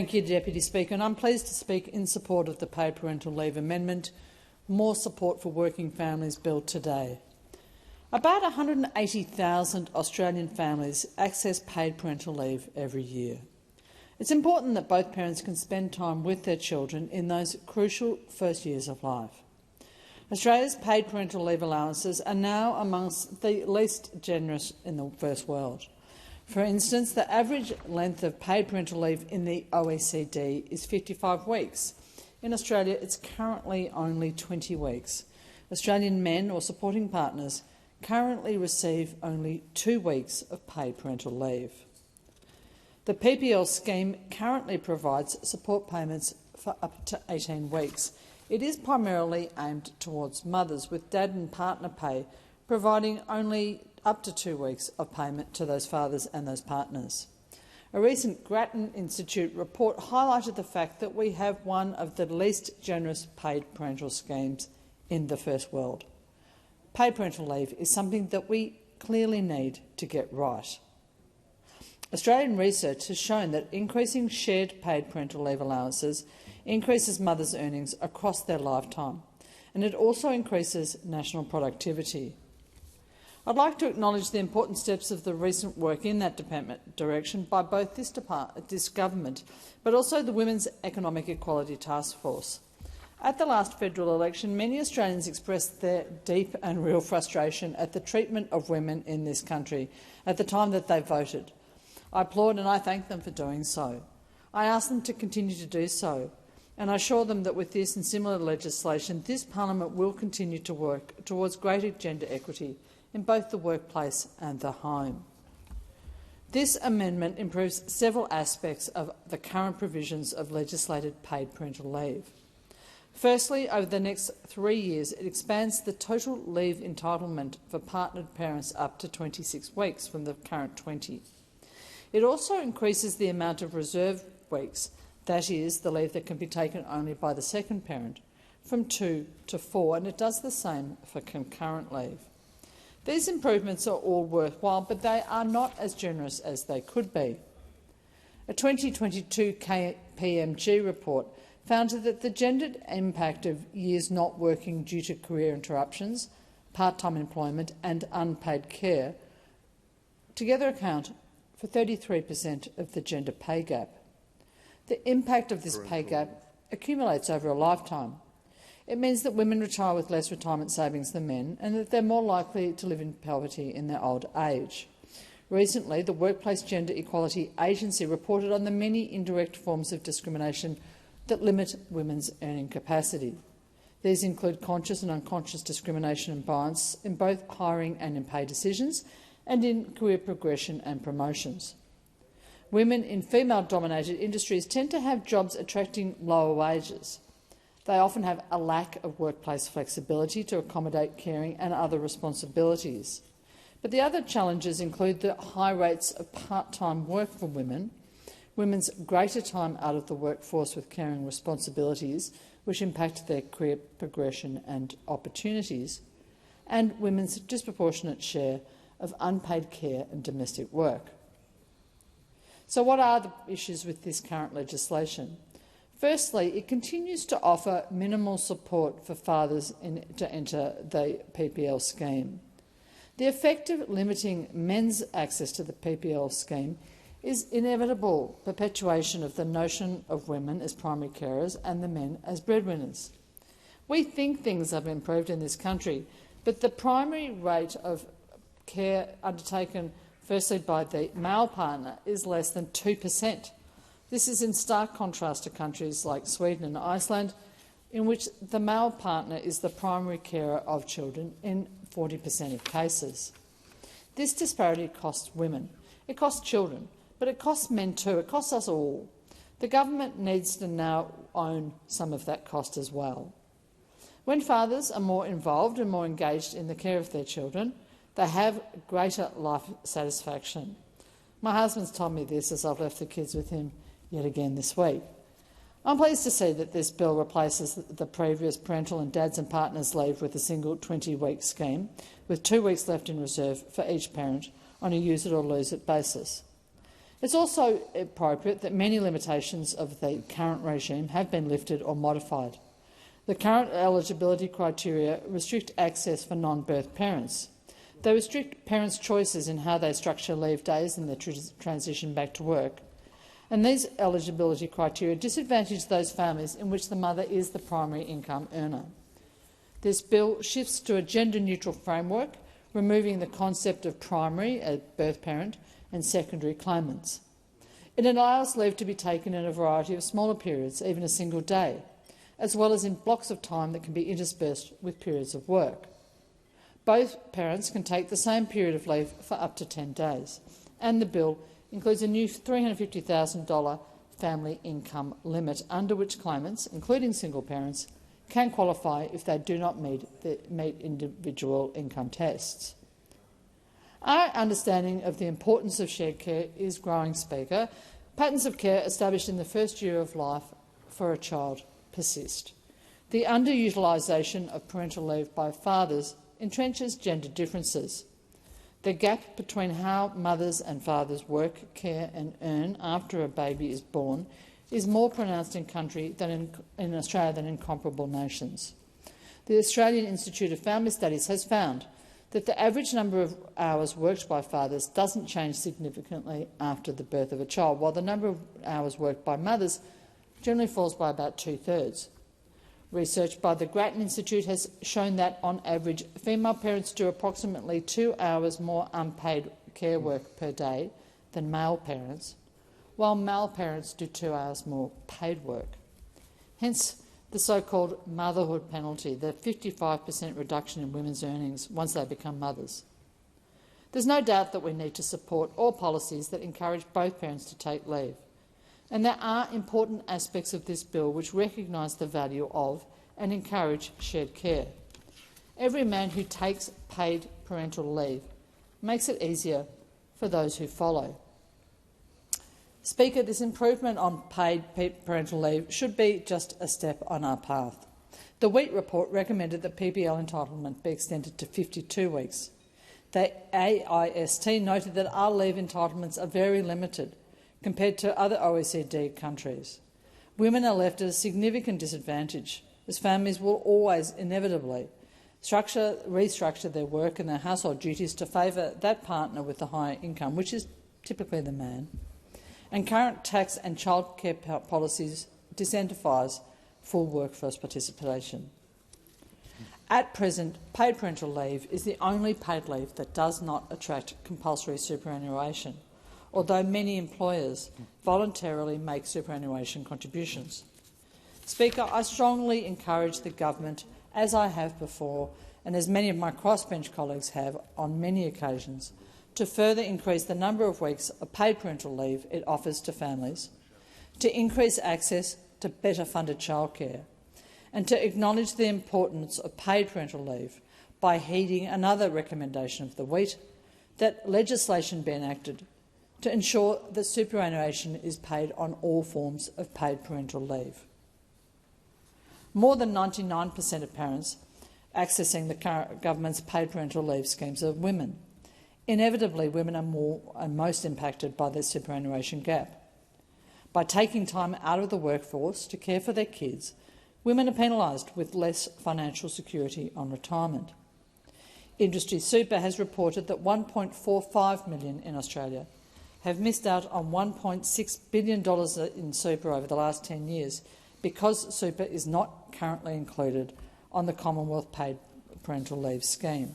Thank you, Deputy Speaker, and I'm pleased to speak in support of the Paid Parental Leave Amendment, More Support for Working Families Bill today. About 180,000 Australian families access paid parental leave every year. It's important that both parents can spend time with their children in those crucial first years of life. Australia's paid parental leave allowances are now amongst the least generous in the first world. For instance, the average length of paid parental leave in the OECD is 55 weeks. In Australia, it's currently only 20 weeks. Australian men or supporting partners currently receive only 2 weeks of paid parental leave. The PPL scheme currently provides support payments for up to 18 weeks. It is primarily aimed towards mothers, with dad and partner pay providing only up to 2 weeks of payment to those fathers and those partners. A recent Grattan Institute report highlighted the fact that we have one of the least generous paid parental schemes in the first world. Paid parental leave is something that we clearly need to get right. Australian research has shown that increasing shared paid parental leave allowances increases mothers' earnings across their lifetime, and it also increases national productivity. I'd like to acknowledge the important steps of the recent work in that direction by both this government but also the Women's Economic Equality Task Force. At the last federal election, many Australians expressed their deep and real frustration at the treatment of women in this country at the time that they voted. I applaud and I thank them for doing so. I ask them to continue to do so, and I assure them that with this and similar legislation, this parliament will continue to work towards greater gender equity in both the workplace and the home. This amendment improves several aspects of the current provisions of legislated paid parental leave. Firstly, over the next 3 years, it expands the total leave entitlement for partnered parents up to 26 weeks from the current 20. It also increases the amount of reserve weeks, that is, the leave that can be taken only by the second parent, from 2 to 4, and it does the same for concurrent leave. These improvements are all worthwhile, but they are not as generous as they could be. A 2022 KPMG report found that the gendered impact of years not working due to career interruptions, part-time employment and unpaid care together account for 33% of the gender pay gap. The impact of this pay gap accumulates over a lifetime. It means that women retire with less retirement savings than men and that they're more likely to live in poverty in their old age. Recently, the Workplace Gender Equality Agency reported on the many indirect forms of discrimination that limit women's earning capacity. These include conscious and unconscious discrimination and bias in both hiring and in pay decisions, and in career progression and promotions. Women in female-dominated industries tend to have jobs attracting lower wages. They often have a lack of workplace flexibility to accommodate caring and other responsibilities. But the other challenges include the high rates of part-time work for women, women's greater time out of the workforce with caring responsibilities, which impact their career progression and opportunities, and women's disproportionate share of unpaid care and domestic work. So what are the issues with this current legislation? Firstly, it continues to offer minimal support for fathers to enter the PPL scheme. The effect of limiting men's access to the PPL scheme is inevitable perpetuation of the notion of women as primary carers and the men as breadwinners. We think things have improved in this country, but the primary rate of care undertaken firstly by the male partner is less than 2%. This is in stark contrast to countries like Sweden and Iceland, in which the male partner is the primary carer of children in 40% of cases. This disparity costs women. It costs children, but it costs men too. It costs us all. The government needs to now own some of that cost as well. When fathers are more involved and more engaged in the care of their children, they have greater life satisfaction. My husband's told me this as I've left the kids with him yet again this week. I'm pleased to see that this bill replaces the previous parental and dads and partners leave with a single 20-week scheme, with 2 weeks left in reserve for each parent on a use it or lose it basis. It's also appropriate that many limitations of the current regime have been lifted or modified. The current eligibility criteria restrict access for non-birth parents. They restrict parents' choices in how they structure leave days in their transition back to work. And these eligibility criteria disadvantage those families in which the mother is the primary income earner. This bill shifts to a gender-neutral framework, removing the concept of primary, a birth parent, and secondary claimants. It allows leave to be taken in a variety of smaller periods, even a single day, as well as in blocks of time that can be interspersed with periods of work. Both parents can take the same period of leave for up to 10 days, and the bill includes a new $350,000 family income limit under which claimants, including single parents, can qualify if they do not meet individual income tests. Our understanding of the importance of shared care is growing, Speaker. Patterns of care established in the first year of life for a child persist. The underutilisation of parental leave by fathers entrenches gender differences. The gap between how mothers and fathers work, care and earn after a baby is born is more pronounced in Australia than in comparable nations. The Australian Institute of Family Studies has found that the average number of hours worked by fathers doesn't change significantly after the birth of a child, while the number of hours worked by mothers generally falls by about 2/3. Research by the Grattan Institute has shown that, on average, female parents do approximately 2 hours more unpaid care work per day than male parents, while male parents do 2 hours more paid work. Hence the so-called motherhood penalty, the 55% reduction in women's earnings once they become mothers. There's no doubt that we need to support all policies that encourage both parents to take leave. And there are important aspects of this bill which recognise the value of and encourage shared care. Every man who takes paid parental leave makes it easier for those who follow. Speaker, this improvement on paid parental leave should be just a step on our path. The Wheat report recommended that PPL entitlement be extended to 52 weeks. The AIST noted that our leave entitlements are very limited compared to other OECD countries. Women are left at a significant disadvantage, as families will always inevitably restructure their work and their household duties to favour that partner with the higher income, which is typically the man. And current tax and childcare policies disincentivise full workforce participation. At present, paid parental leave is the only paid leave that does not attract compulsory superannuation, although many employers voluntarily make superannuation contributions. Speaker, I strongly encourage the government, as I have before and as many of my crossbench colleagues have on many occasions, to further increase the number of weeks of paid parental leave it offers to families, to increase access to better funded childcare, and to acknowledge the importance of paid parental leave by heeding another recommendation of the Wheat, that legislation be enacted to ensure that superannuation is paid on all forms of paid parental leave. More than 99% of parents accessing the current government's paid parental leave schemes are women. Inevitably, women are most impacted by the superannuation gap. By taking time out of the workforce to care for their kids, women are penalised with less financial security on retirement. Industry Super has reported that 1.45 million in Australia have missed out on $1.6 billion in super over the last 10 years because super is not currently included on the Commonwealth Paid Parental Leave scheme.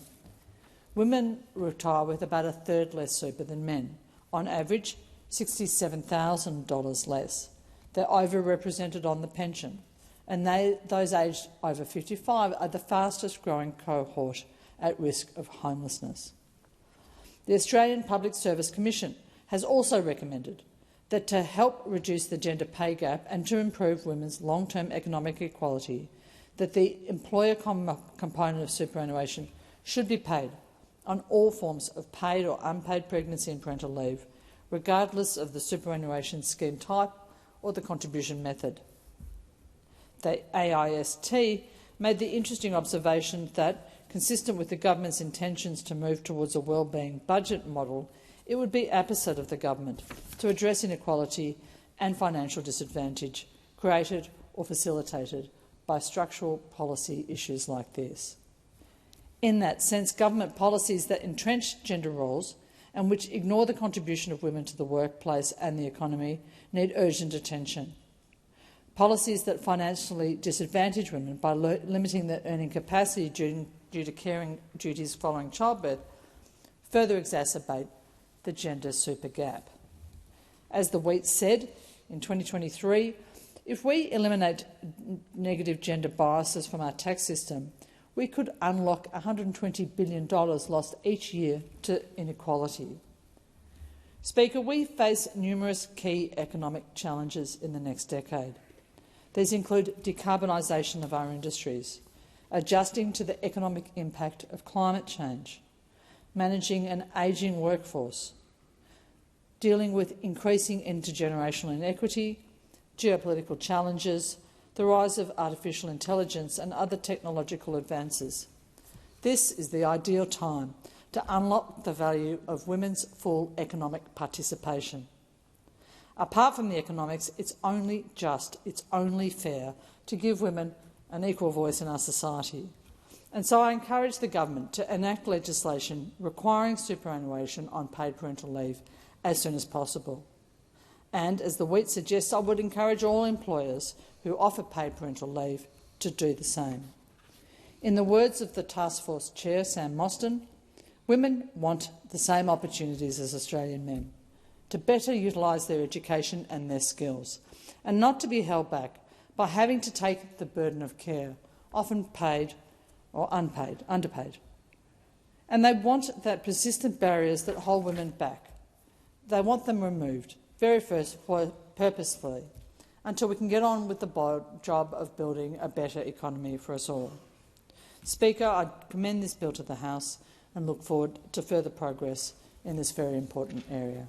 Women retire with about a third less super than men, on average $67,000 less. They're overrepresented on the pension, and those aged over 55 are the fastest growing cohort at risk of homelessness. The Australian Public Service Commission has also recommended that to help reduce the gender pay gap and to improve women's long-term economic equality, that the employer component of superannuation should be paid on all forms of paid or unpaid pregnancy and parental leave, regardless of the superannuation scheme type or the contribution method. The AIST made the interesting observation that, consistent with the government's intentions to move towards a wellbeing budget model, it would be opposite of the government to address inequality and financial disadvantage created or facilitated by structural policy issues like this. In that sense, government policies that entrench gender roles and which ignore the contribution of women to the workplace and the economy need urgent attention. Policies that financially disadvantage women by limiting their earning capacity due to caring duties following childbirth further exacerbate the gender super gap. As the Wheat said in 2023, if we eliminate negative gender biases from our tax system, we could unlock $120 billion lost each year to inequality. Speaker, we face numerous key economic challenges in the next decade. These include decarbonisation of our industries, adjusting to the economic impact of climate change, managing an ageing workforce, dealing with increasing intergenerational inequity, geopolitical challenges, the rise of artificial intelligence and other technological advances. This is the ideal time to unlock the value of women's full economic participation. Apart from the economics, it's only just, it's only fair to give women an equal voice in our society. And so I encourage the government to enact legislation requiring superannuation on paid parental leave as soon as possible. And, as the Wheat suggests, I would encourage all employers who offer paid parental leave to do the same. In the words of the Task Force Chair, Sam Mostyn, women want the same opportunities as Australian men to better utilise their education and their skills, and not to be held back by having to take the burden of care, often paid or underpaid. And they want that persistent barriers that hold women back. They want them removed, very first purposefully, until we can get on with the job of building a better economy for us all. Speaker, I commend this bill to the House and look forward to further progress in this very important area.